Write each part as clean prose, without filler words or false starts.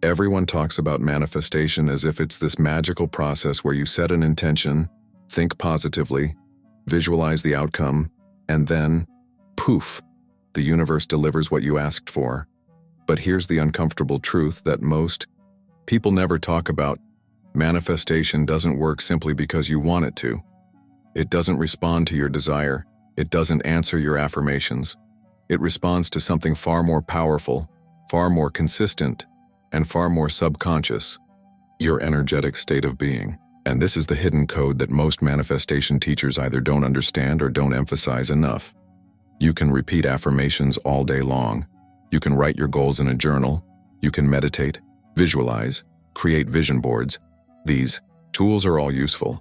Everyone talks about manifestation as if it's this magical process where you set an intention, think positively, visualize the outcome, and then, poof, the universe delivers what you asked for. But here's the uncomfortable truth that most people never talk about. Manifestation doesn't work simply because you want it to. It doesn't respond to your desire. It doesn't answer your affirmations. It responds to something far more powerful, far more consistent, and far more subconscious: your energetic state of being. And this is the hidden code that most manifestation teachers either don't understand or don't emphasize enough. You can repeat affirmations all day long. You can write your goals in a journal. You can meditate, visualize, create vision boards. These tools are all useful.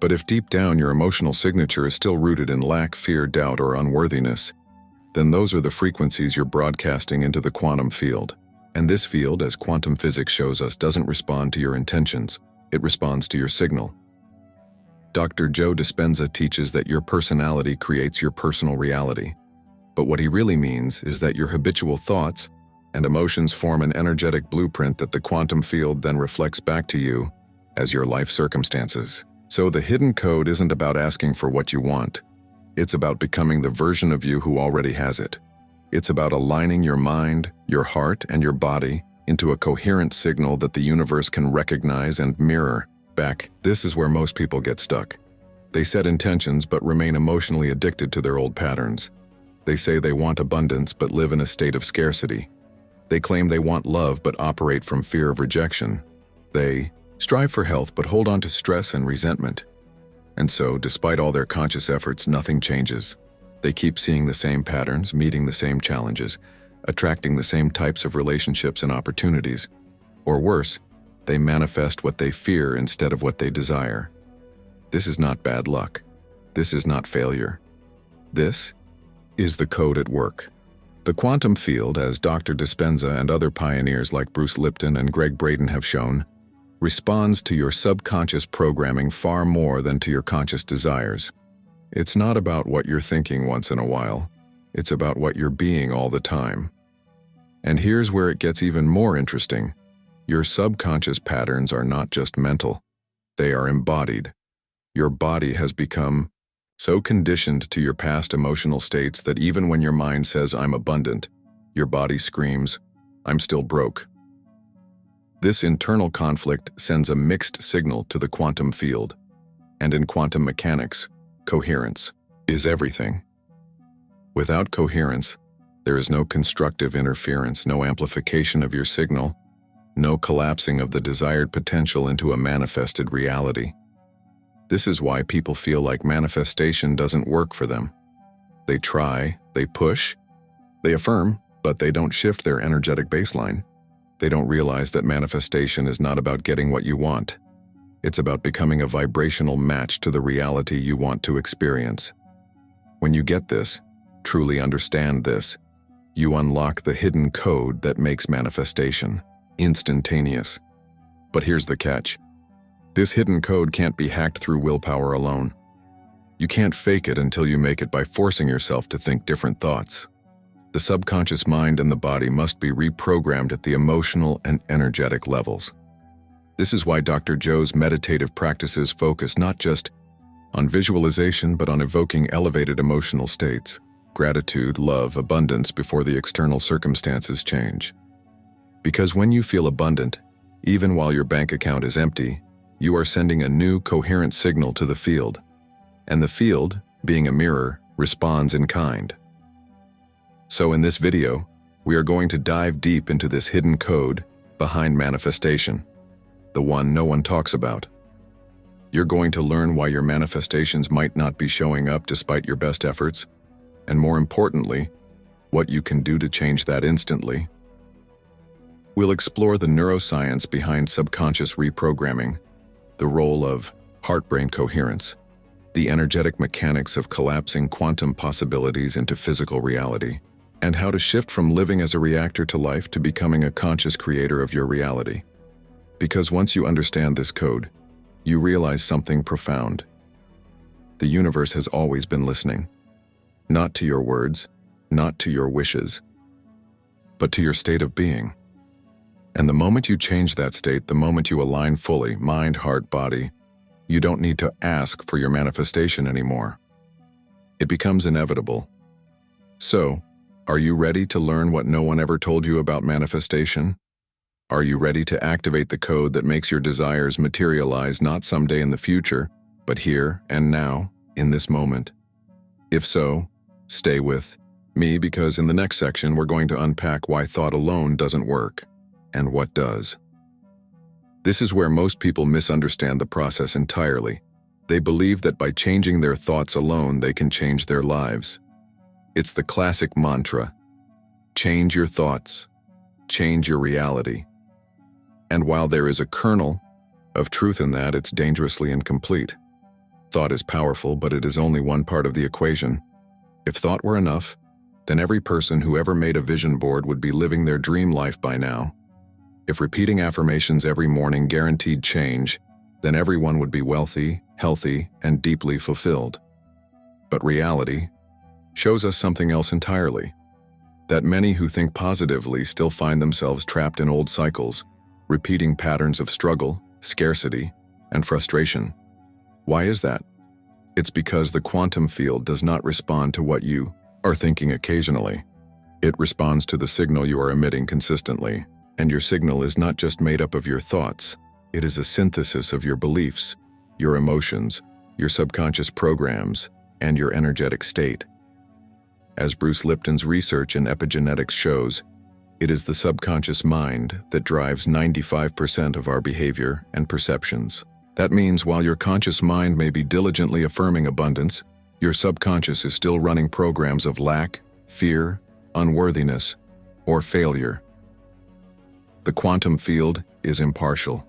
But if deep down your emotional signature is still rooted in lack, fear, doubt, or unworthiness, then those are the frequencies you're broadcasting into the quantum field. And this field, as quantum physics shows us, doesn't respond to your intentions. It responds to your signal. Dr. Joe Dispenza teaches that your personality creates your personal reality. But what he really means is that your habitual thoughts and emotions form an energetic blueprint that the quantum field then reflects back to you as your life circumstances. So the hidden code isn't about asking for what you want. It's about becoming the version of you who already has it. It's about aligning your mind, your heart, and your body into a coherent signal that the universe can recognize and mirror back. This is where most people get stuck. They set intentions but remain emotionally addicted to their old patterns. They say they want abundance but live in a state of scarcity. They claim they want love but operate from fear of rejection. They strive for health but hold on to stress and resentment. And so, despite all their conscious efforts, nothing changes. They keep seeing the same patterns, meeting the same challenges, attracting the same types of relationships and opportunities. Or worse, they manifest what they fear instead of what they desire. This is not bad luck. This is not failure. This is the code at work. The quantum field, as Dr. Dispenza and other pioneers like Bruce Lipton and Gregg Braden have shown, responds to your subconscious programming far more than to your conscious desires. It's not about what you're thinking once in a while. It's about what you're being all the time. And here's where it gets even more interesting. Your subconscious patterns are not just mental. They are embodied. Your body has become so conditioned to your past emotional states that even when your mind says, "I'm abundant," your body screams, "I'm still broke." This internal conflict sends a mixed signal to the quantum field. And in quantum mechanics, coherence is everything. Without coherence, there is no constructive interference, no amplification of your signal, no collapsing of the desired potential into a manifested reality. This is why people feel like manifestation doesn't work for them. They try, they push, they affirm, but they don't shift their energetic baseline. They don't realize that manifestation is not about getting what you want. It's about becoming a vibrational match to the reality you want to experience. When you get this, truly understand this, you unlock the hidden code that makes manifestation instantaneous. But here's the catch. This hidden code can't be hacked through willpower alone. You can't fake it until you make it by forcing yourself to think different thoughts. The subconscious mind and the body must be reprogrammed at the emotional and energetic levels. This is why Dr. Joe's meditative practices focus not just on visualization but on evoking elevated emotional states, gratitude, love, abundance before the external circumstances change. Because when you feel abundant, even while your bank account is empty, you are sending a new coherent signal to the field. And the field, being a mirror, responds in kind. So in this video, we are going to dive deep into this hidden code behind manifestation, the one no one talks about. You're going to learn why your manifestations might not be showing up despite your best efforts, and more importantly, what you can do to change that instantly. We'll explore the neuroscience behind subconscious reprogramming, the role of heart-brain coherence, the energetic mechanics of collapsing quantum possibilities into physical reality, and how to shift from living as a reactor to life to becoming a conscious creator of your reality. Because once you understand this code, you realize something profound. The universe has always been listening, not to your words, not to your wishes, but to your state of being. And the moment you change that state, the moment you align fully, mind, heart, body, you don't need to ask for your manifestation anymore. It becomes inevitable. So, are you ready to learn what no one ever told you about manifestation? Are you ready to activate the code that makes your desires materialize not someday in the future, but here and now, in this moment? If so, stay with me, because in the next section we're going to unpack why thought alone doesn't work, and what does. This is where most people misunderstand the process entirely. They believe that by changing their thoughts alone they can change their lives. It's the classic mantra: change your thoughts, change your reality. And while there is a kernel of truth in that, it's dangerously incomplete. Thought is powerful, but it is only one part of the equation. If thought were enough, then every person who ever made a vision board would be living their dream life by now. If repeating affirmations every morning guaranteed change, then everyone would be wealthy, healthy, and deeply fulfilled. But reality shows us something else entirely. That many who think positively still find themselves trapped in old cycles, repeating patterns of struggle, scarcity, and frustration. Why is that? It's because the quantum field does not respond to what you are thinking occasionally. It responds to the signal you are emitting consistently. And your signal is not just made up of your thoughts. It is a synthesis of your beliefs, your emotions, your subconscious programs, and your energetic state. As Bruce Lipton's research in epigenetics shows, it is the subconscious mind that drives 95% of our behavior and perceptions. That means while your conscious mind may be diligently affirming abundance, your subconscious is still running programs of lack, fear, unworthiness, or failure. The quantum field is impartial.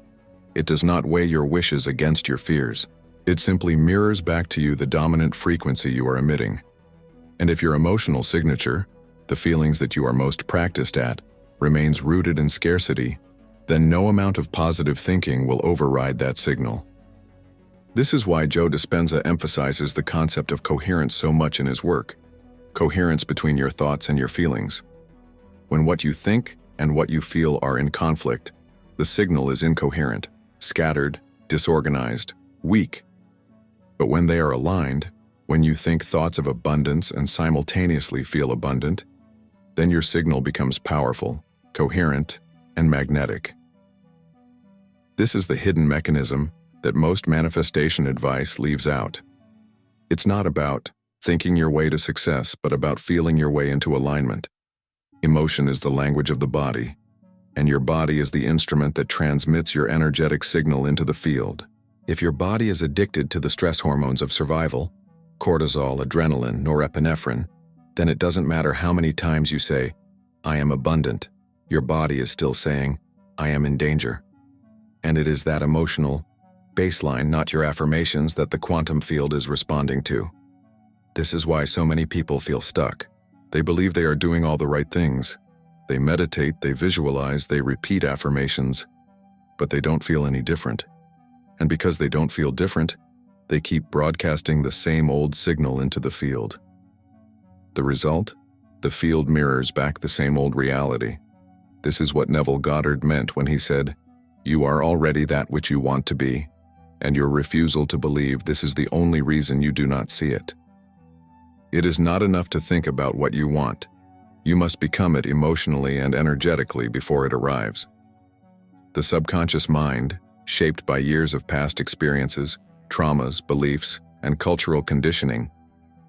It does not weigh your wishes against your fears. It simply mirrors back to you the dominant frequency you are emitting. And if your emotional signature, the feelings that you are most practiced at, remains rooted in scarcity, then no amount of positive thinking will override that signal. This is why Joe Dispenza emphasizes the concept of coherence so much in his work. Coherence between your thoughts and your feelings. When what you think and what you feel are in conflict, the signal is incoherent, scattered, disorganized, weak. But when they are aligned, when you think thoughts of abundance and simultaneously feel abundant, then your signal becomes powerful, coherent, and magnetic. This is the hidden mechanism that most manifestation advice leaves out. It's not about thinking your way to success, but about feeling your way into alignment. Emotion is the language of the body, and your body is the instrument that transmits your energetic signal into the field. If your body is addicted to the stress hormones of survival, cortisol, adrenaline, norepinephrine, then it doesn't matter how many times you say, "I am abundant," your body is still saying, "I am in danger." And it is that emotional baseline, not your affirmations, that the quantum field is responding to. This is why so many people feel stuck. They believe they are doing all the right things. They meditate, they visualize, they repeat affirmations, but they don't feel any different. And because they don't feel different, they keep broadcasting the same old signal into the field. The result? The field mirrors back the same old reality. This is what Neville Goddard meant when he said, "You are already that which you want to be, and your refusal to believe this is the only reason you do not see it." It is not enough to think about what you want. You must become it emotionally and energetically before it arrives. The subconscious mind, shaped by years of past experiences, traumas, beliefs, and cultural conditioning,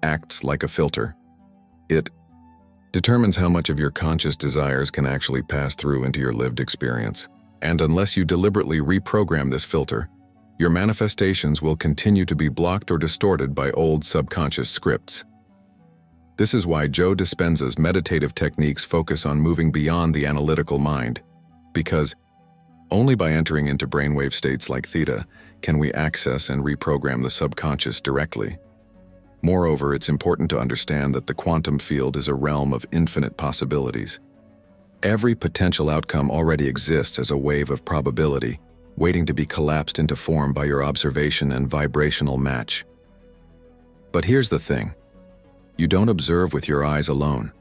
acts like a filter. It determines how much of your conscious desires can actually pass through into your lived experience. And unless you deliberately reprogram this filter, your manifestations will continue to be blocked or distorted by old subconscious scripts. This is why Joe Dispenza's meditative techniques focus on moving beyond the analytical mind, because only by entering into brainwave states like theta can we access and reprogram the subconscious directly. Moreover, it's important to understand that the quantum field is a realm of infinite possibilities. Every potential outcome already exists as a wave of probability, waiting to be collapsed into form by your observation and vibrational match. But here's the thing. You don't observe with your eyes alone.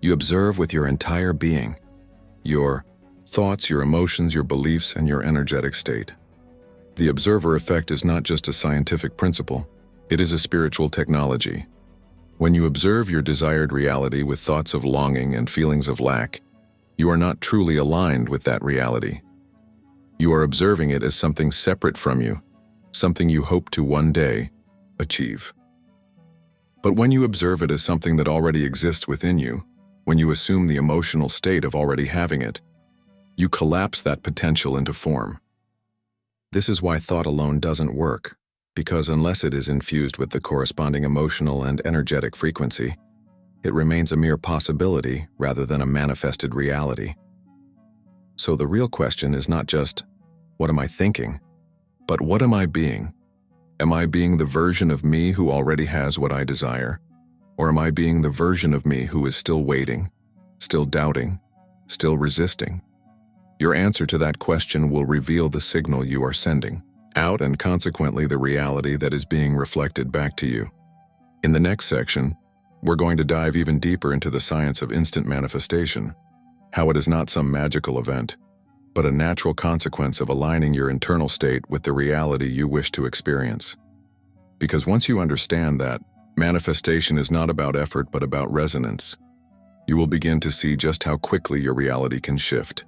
You observe with your entire being. Your thoughts, your emotions, your beliefs, and your energetic state. The observer effect is not just a scientific principle, it is a spiritual technology. When you observe your desired reality with thoughts of longing and feelings of lack, you are not truly aligned with that reality. You are observing it as something separate from you, something you hope to one day achieve. But when you observe it as something that already exists within you, when you assume the emotional state of already having it, you collapse that potential into form. This is why thought alone doesn't work, because unless it is infused with the corresponding emotional and energetic frequency, it remains a mere possibility rather than a manifested reality. So the real question is not just, what am I thinking? But what am I being? Am I being the version of me who already has what I desire? Or am I being the version of me who is still waiting, still doubting, still resisting? Your answer to that question will reveal the signal you are sending out and consequently the reality that is being reflected back to you. In the next section, we're going to dive even deeper into the science of instant manifestation, how it is not some magical event, but a natural consequence of aligning your internal state with the reality you wish to experience. Because once you understand that manifestation is not about effort but about resonance, you will begin to see just how quickly your reality can shift.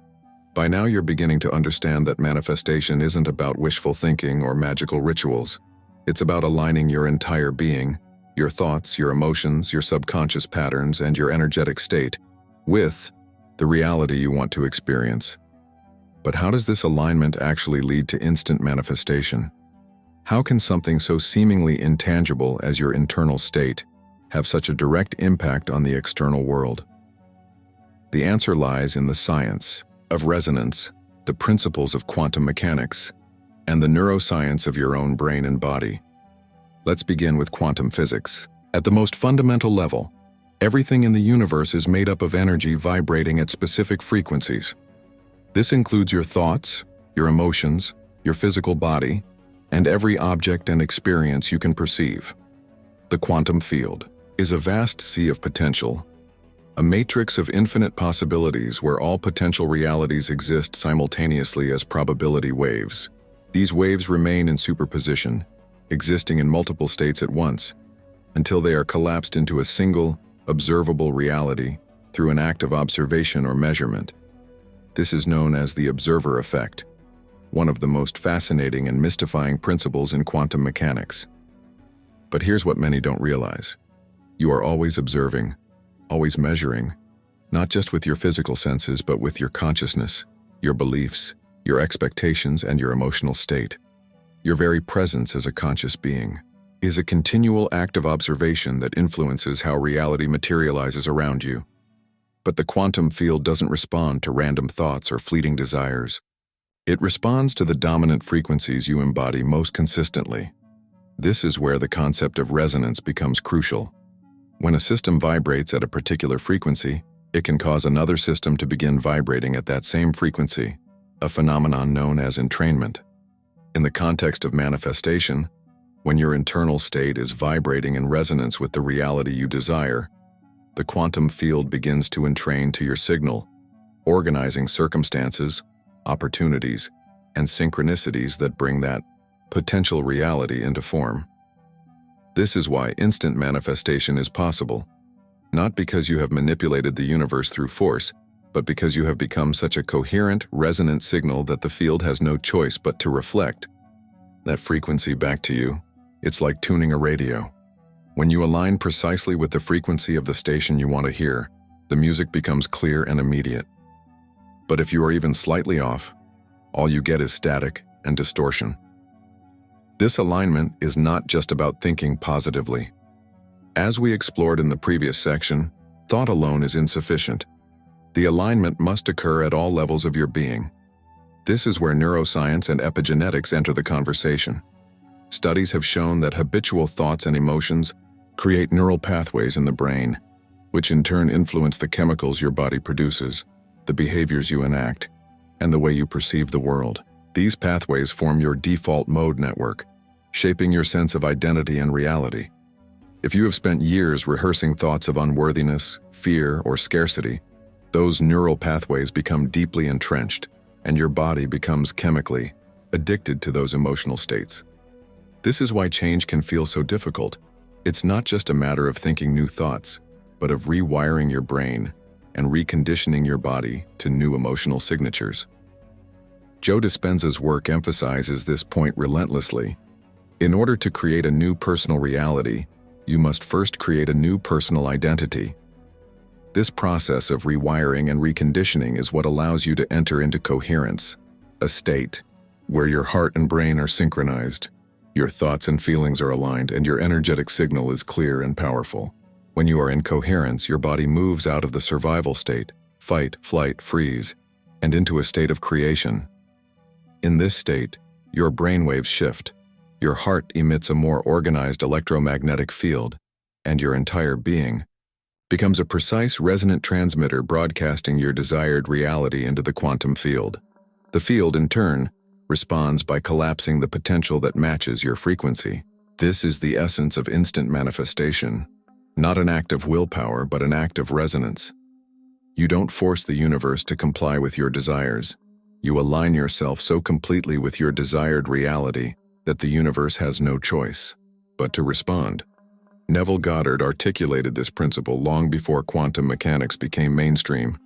By now you're beginning to understand that manifestation isn't about wishful thinking or magical rituals. It's about aligning your entire being, your thoughts, your emotions, your subconscious patterns, and your energetic state with the reality you want to experience. But how does this alignment actually lead to instant manifestation? How can something so seemingly intangible as your internal state have such a direct impact on the external world? The answer lies in the science of resonance, the principles of quantum mechanics, and the neuroscience of your own brain and body. Let's begin with quantum physics. At the most fundamental level, everything in the universe is made up of energy vibrating at specific frequencies. This includes your thoughts, your emotions, your physical body, and every object and experience you can perceive. The quantum field is a vast sea of potential, a matrix of infinite possibilities where all potential realities exist simultaneously as probability waves. These waves remain in superposition, existing in multiple states at once, until they are collapsed into a single, observable reality through an act of observation or measurement. This is known as the observer effect, one of the most fascinating and mystifying principles in quantum mechanics. But here's what many don't realize. You are always observing, always measuring, not just with your physical senses, but with your consciousness, your beliefs, your expectations, and your emotional state. Your very presence as a conscious being is a continual act of observation that influences how reality materializes around you. But the quantum field doesn't respond to random thoughts or fleeting desires. It responds to the dominant frequencies you embody most consistently. This is where the concept of resonance becomes crucial. When a system vibrates at a particular frequency, it can cause another system to begin vibrating at that same frequency, a phenomenon known as entrainment. In the context of manifestation, when your internal state is vibrating in resonance with the reality you desire, the quantum field begins to entrain to your signal, organizing circumstances, opportunities, and synchronicities that bring that potential reality into form. This is why instant manifestation is possible, not because you have manipulated the universe through force, but because you have become such a coherent, resonant signal that the field has no choice but to reflect that frequency back to you. It's like tuning a radio. When you align precisely with the frequency of the station you want to hear, the music becomes clear and immediate. But if you are even slightly off, all you get is static and distortion. This alignment is not just about thinking positively. As we explored in the previous section, thought alone is insufficient. The alignment must occur at all levels of your being. This is where neuroscience and epigenetics enter the conversation. Studies have shown that habitual thoughts and emotions create neural pathways in the brain, which in turn influence the chemicals your body produces, the behaviors you enact, and the way you perceive the world. These pathways form your default mode network, shaping your sense of identity and reality. If you have spent years rehearsing thoughts of unworthiness, fear, or scarcity, Those neural pathways become deeply entrenched, and your body becomes chemically addicted to those emotional states. This is why change can feel so difficult. It's not just a matter of thinking new thoughts, but of rewiring your brain and reconditioning your body to new emotional signatures. Joe Dispenza's work emphasizes this point relentlessly. In order to create a new personal reality, you must first create a new personal identity. This process of rewiring and reconditioning is what allows you to enter into coherence, a state where your heart and brain are synchronized, your thoughts and feelings are aligned, and your energetic signal is clear and powerful. When you are in coherence, your body moves out of the survival state, fight, flight, freeze, and into a state of creation. In this state, your brainwaves shift, your heart emits a more organized electromagnetic field, and your entire being becomes a precise resonant transmitter broadcasting your desired reality into the quantum field. The field, in turn, responds by collapsing the potential that matches your frequency. This is the essence of instant manifestation, not an act of willpower, but an act of resonance. You don't force the universe to comply with your desires. You align yourself so completely with your desired reality that the universe has no choice but to respond. Neville Goddard articulated this principle long before quantum mechanics became mainstream.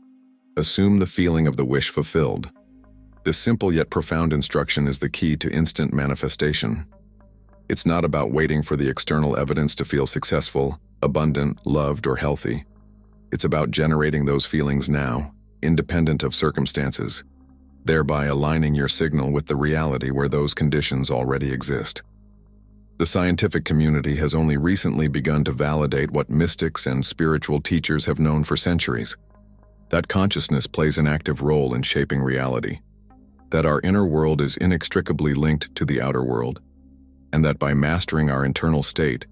Assume the feeling of the wish fulfilled. This simple yet profound instruction is the key to instant manifestation. It's not about waiting for the external evidence to feel successful, abundant, loved, or healthy. It's about generating those feelings now, independent of circumstances, thereby aligning your signal with the reality where those conditions already exist. The scientific community has only recently begun to validate what mystics and spiritual teachers have known for centuries: that consciousness plays an active role in shaping reality, that our inner world is inextricably linked to the outer world, and that by mastering our internal state,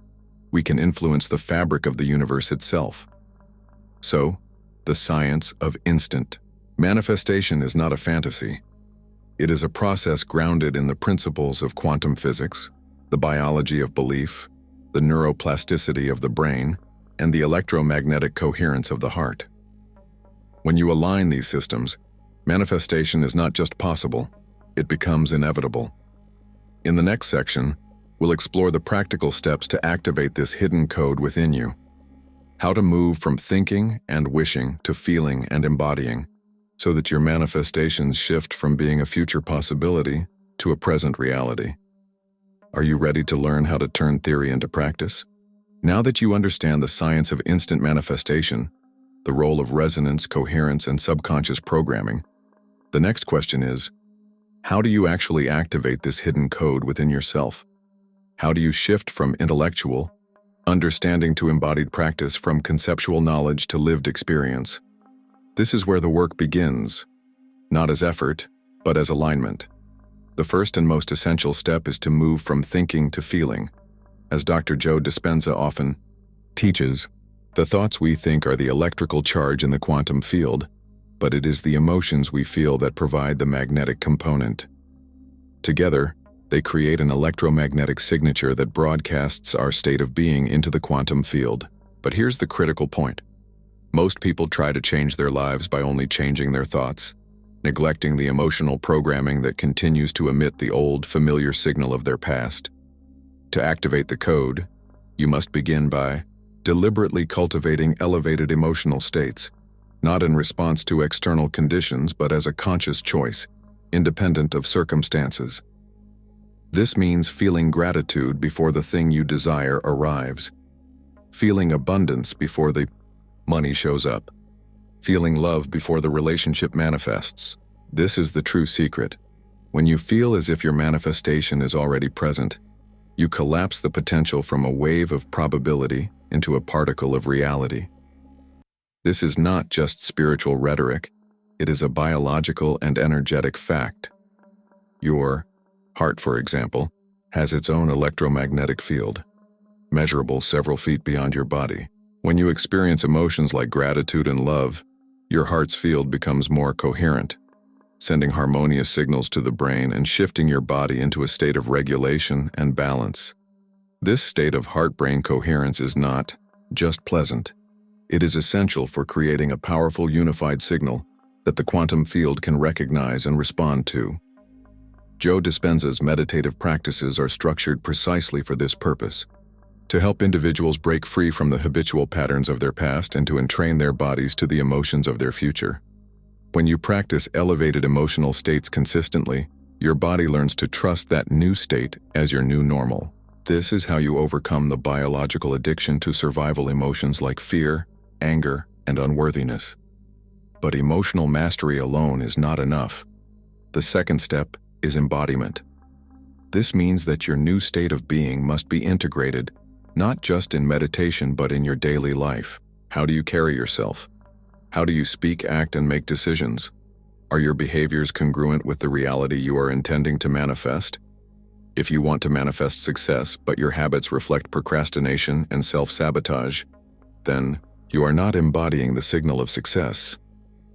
we can influence the fabric of the universe itself. So, the science of instant manifestation is not a fantasy. It is a process grounded in the principles of quantum physics, the biology of belief, the neuroplasticity of the brain, and the electromagnetic coherence of the heart. When you align these systems, manifestation is not just possible, it becomes inevitable. In the next section, we'll explore the practical steps to activate this hidden code within you. How to move from thinking and wishing to feeling and embodying, so that your manifestations shift from being a future possibility to a present reality. Are you ready to learn how to turn theory into practice? Now that you understand the science of instant manifestation, the role of resonance, coherence, and subconscious programming, the next question is, how do you actually activate this hidden code within yourself? How do you shift from intellectual understanding to embodied practice, from conceptual knowledge to lived experience? This is where the work begins, not as effort, but as alignment. The first and most essential step is to move from thinking to feeling. As Dr. Joe Dispenza often teaches, the thoughts we think are the electrical charge in the quantum field, but it is the emotions we feel that provide the magnetic component. Together, they create an electromagnetic signature that broadcasts our state of being into the quantum field. But here's the critical point. Most people try to change their lives by only changing their thoughts, neglecting the emotional programming that continues to emit the old, familiar signal of their past. To activate the code, you must begin by deliberately cultivating elevated emotional states, not in response to external conditions but as a conscious choice, independent of circumstances. This means feeling gratitude before the thing you desire arrives, feeling abundance before the money shows up, feeling love before the relationship manifests. This is the true secret. When you feel as if your manifestation is already present, you collapse the potential from a wave of probability into a particle of reality. This is not just spiritual rhetoric, it is a biological and energetic fact. Your heart, for example, has its own electromagnetic field, measurable several feet beyond your body. When you experience emotions like gratitude and love, your heart's field becomes more coherent, sending harmonious signals to the brain and shifting your body into a state of regulation and balance. This state of heart-brain coherence is not just pleasant. It is essential for creating a powerful unified signal that the quantum field can recognize and respond to. Joe Dispenza's meditative practices are structured precisely for this purpose, to help individuals break free from the habitual patterns of their past and to entrain their bodies to the emotions of their future. When you practice elevated emotional states consistently, your body learns to trust that new state as your new normal. This is how you overcome the biological addiction to survival emotions like fear, anger, and unworthiness. But emotional mastery alone is not enough. The second step is embodiment. This means that your new state of being must be integrated, not just in meditation but in your daily life. How do you carry yourself? How do you speak, act, and make decisions? Are your behaviors congruent with the reality you are intending to manifest? If you want to manifest success, but your habits reflect procrastination and self-sabotage, then you are not embodying the signal of success.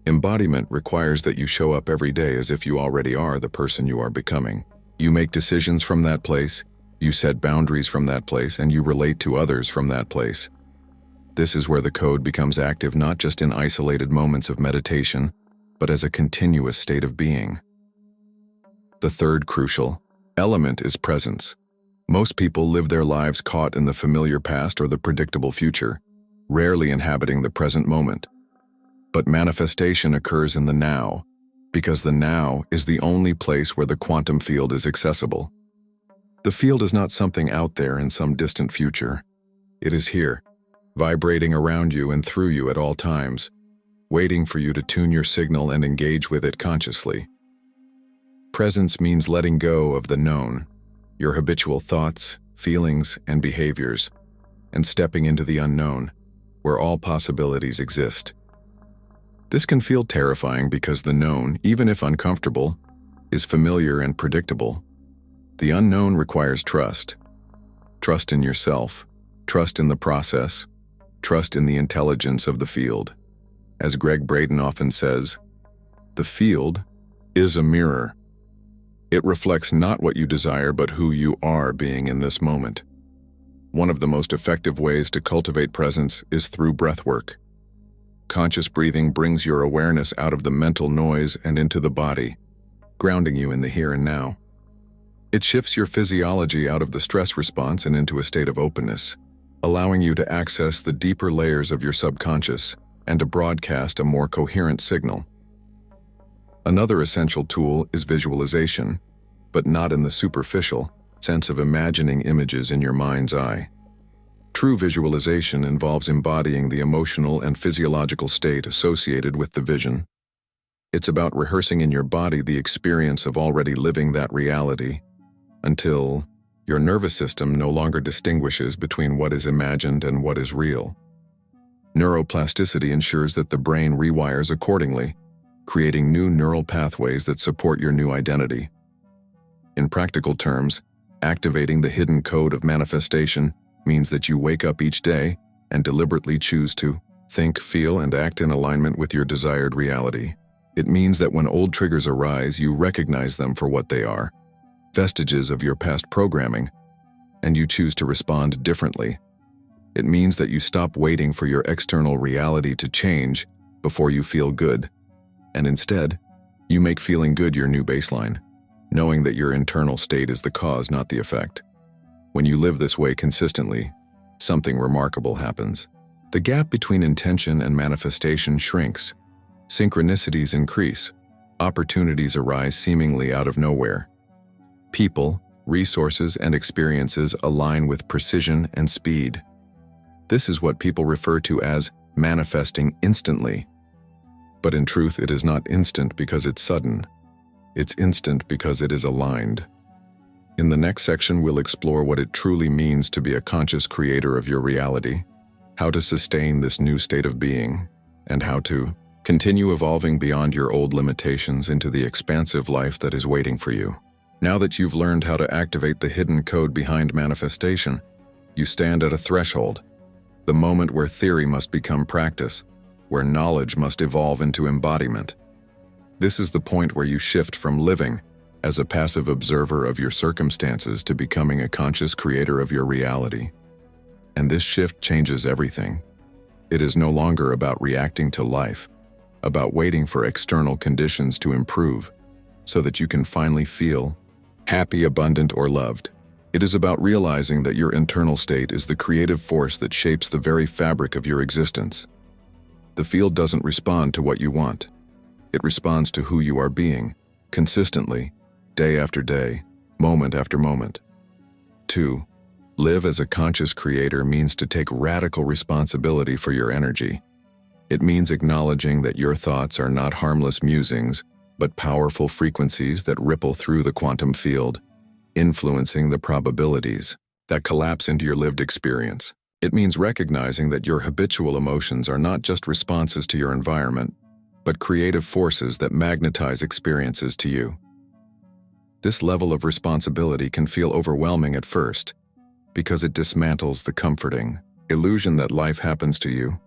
Embodiment requires that you show up every day as if you already are the person you are becoming. You make decisions from that place, you set boundaries from that place, and you relate to others from that place. This is where the code becomes active not just in isolated moments of meditation, but as a continuous state of being. The third crucial element is presence. Most people live their lives caught in the familiar past or the predictable future, rarely inhabiting the present moment. But manifestation occurs in the now, because the now is the only place where the quantum field is accessible. The field is not something out there in some distant future. It is here, vibrating around you and through you at all times, waiting for you to tune your signal and engage with it consciously. Presence means letting go of the known, your habitual thoughts, feelings, and behaviors, and stepping into the unknown, where all possibilities exist. This can feel terrifying because the known, even if uncomfortable, is familiar and predictable. The unknown requires trust. Trust in yourself, trust in the process, trust in the intelligence of the field. As Gregg Braden often says, the field is a mirror. It reflects not what you desire but who you are being in this moment. One of the most effective ways to cultivate presence is through breathwork. Conscious breathing brings your awareness out of the mental noise and into the body, grounding you in the here and now. It shifts your physiology out of the stress response and into a state of openness, allowing you to access the deeper layers of your subconscious and to broadcast a more coherent signal. Another essential tool is visualization, but not in the superficial sense of imagining images in your mind's eye. True visualization involves embodying the emotional and physiological state associated with the vision. It's about rehearsing in your body the experience of already living that reality, until your nervous system no longer distinguishes between what is imagined and what is real. Neuroplasticity ensures that the brain rewires accordingly, creating new neural pathways that support your new identity. In practical terms, activating the hidden code of manifestation means that you wake up each day and deliberately choose to think, feel, and act in alignment with your desired reality. It means that when old triggers arise, you recognize them for what they are, vestiges of your past programming, and you choose to respond differently. It means that you stop waiting for your external reality to change before you feel good, and instead, you make feeling good your new baseline, knowing that your internal state is the cause, not the effect. When you live this way consistently, something remarkable happens. The gap between intention and manifestation shrinks. Synchronicities increase. Opportunities arise seemingly out of nowhere. People, resources, and experiences align with precision and speed. This is what people refer to as manifesting instantly. But in truth, it is not instant because it's sudden. It's instant because it is aligned. In the next section, we'll explore what it truly means to be a conscious creator of your reality, how to sustain this new state of being, and how to continue evolving beyond your old limitations into the expansive life that is waiting for you. Now that you've learned how to activate the hidden code behind manifestation, you stand at a threshold, the moment where theory must become practice, where knowledge must evolve into embodiment. This is the point where you shift from living as a passive observer of your circumstances to becoming a conscious creator of your reality. And this shift changes everything. It is no longer about reacting to life, about waiting for external conditions to improve so that you can finally feel happy, abundant, or loved. It is about realizing that your internal state is the creative force that shapes the very fabric of your existence. The field doesn't respond to what you want. It responds to who you are being, consistently, day after day, moment after moment. 2. Live as a conscious creator means to take radical responsibility for your energy. It means acknowledging that your thoughts are not harmless musings, but powerful frequencies that ripple through the quantum field, influencing the probabilities that collapse into your lived experience. It means recognizing that your habitual emotions are not just responses to your environment, but creative forces that magnetize experiences to you. This level of responsibility can feel overwhelming at first, because it dismantles the comforting illusion that life happens to you.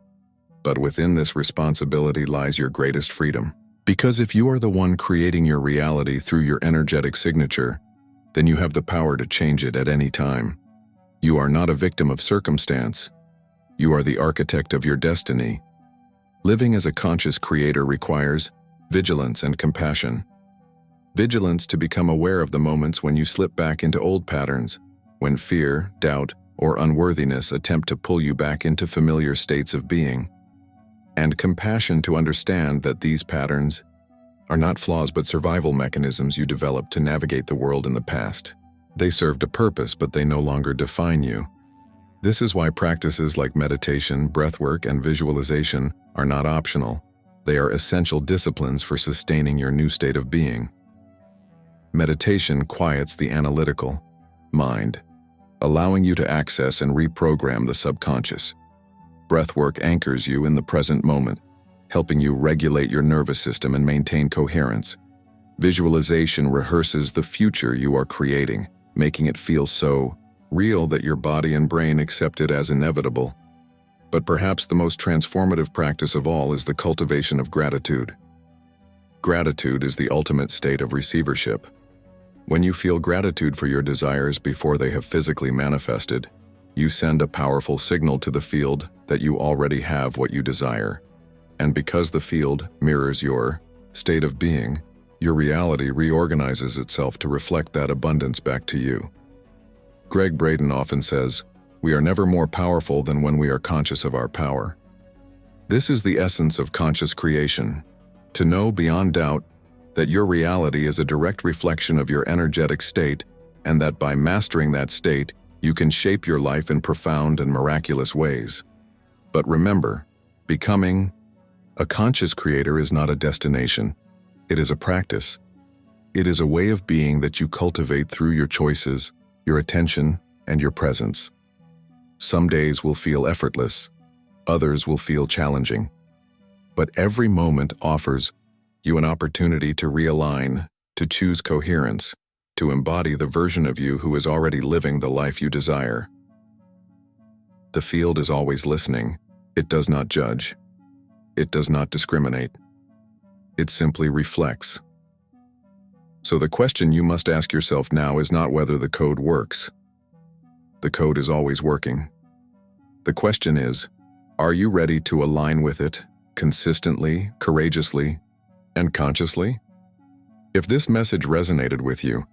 But within this responsibility lies your greatest freedom. Because if you are the one creating your reality through your energetic signature, then you have the power to change it at any time. You are not a victim of circumstance. You are the architect of your destiny. Living as a conscious creator requires vigilance and compassion. Vigilance to become aware of the moments when you slip back into old patterns, when fear, doubt, or unworthiness attempt to pull you back into familiar states of being. And compassion to understand that these patterns are not flaws but survival mechanisms you developed to navigate the world in the past. They served a purpose, but they no longer define you. This is why practices like meditation, breathwork, and visualization are not optional. They are essential disciplines for sustaining your new state of being. Meditation quiets the analytical mind, allowing you to access and reprogram the subconscious. Breathwork anchors you in the present moment, helping you regulate your nervous system and maintain coherence. Visualization rehearses the future you are creating, making it feel so real that your body and brain accept it as inevitable. But perhaps the most transformative practice of all is the cultivation of gratitude. Gratitude is the ultimate state of receivership. When you feel gratitude for your desires before they have physically manifested, you send a powerful signal to the field that you already have what you desire. And because the field mirrors your state of being, your reality reorganizes itself to reflect that abundance back to you. Gregg Braden often says, "We are never more powerful than when we are conscious of our power." This is the essence of conscious creation, to know beyond doubt that your reality is a direct reflection of your energetic state, and that by mastering that state, you can shape your life in profound and miraculous ways. But remember, becoming a conscious creator is not a destination. It is a practice. It is a way of being that you cultivate through your choices, your attention, and your presence. Some days will feel effortless, others will feel challenging. But every moment offers you an opportunity to realign, to choose coherence, to embody the version of you who is already living the life you desire. The field is always listening. It does not judge. It does not discriminate. It simply reflects. So the question you must ask yourself now is not whether the code works. The code is always working. The question is, are you ready to align with it consistently, courageously, and consciously? If this message resonated with you,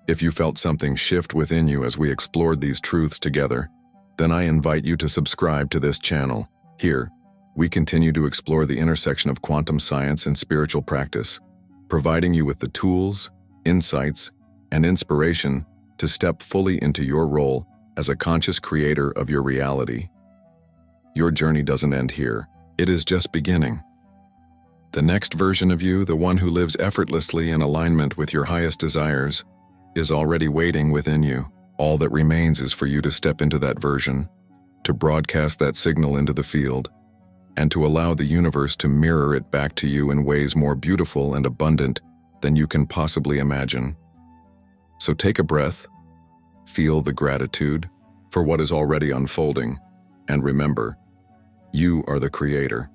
if you felt something shift within you as we explored these truths together, then I invite you to subscribe to this channel. Here, we continue to explore the intersection of quantum science and spiritual practice, providing you with the tools, insights, and inspiration to step fully into your role as a conscious creator of your reality. Your journey doesn't end here. It is just beginning. The next version of you, the one who lives effortlessly in alignment with your highest desires, is already waiting within you. All that remains is for you to step into that version, to broadcast that signal into the field, and to allow the universe to mirror it back to you in ways more beautiful and abundant than you can possibly imagine. So take a breath, feel the gratitude for what is already unfolding, and remember, you are the creator.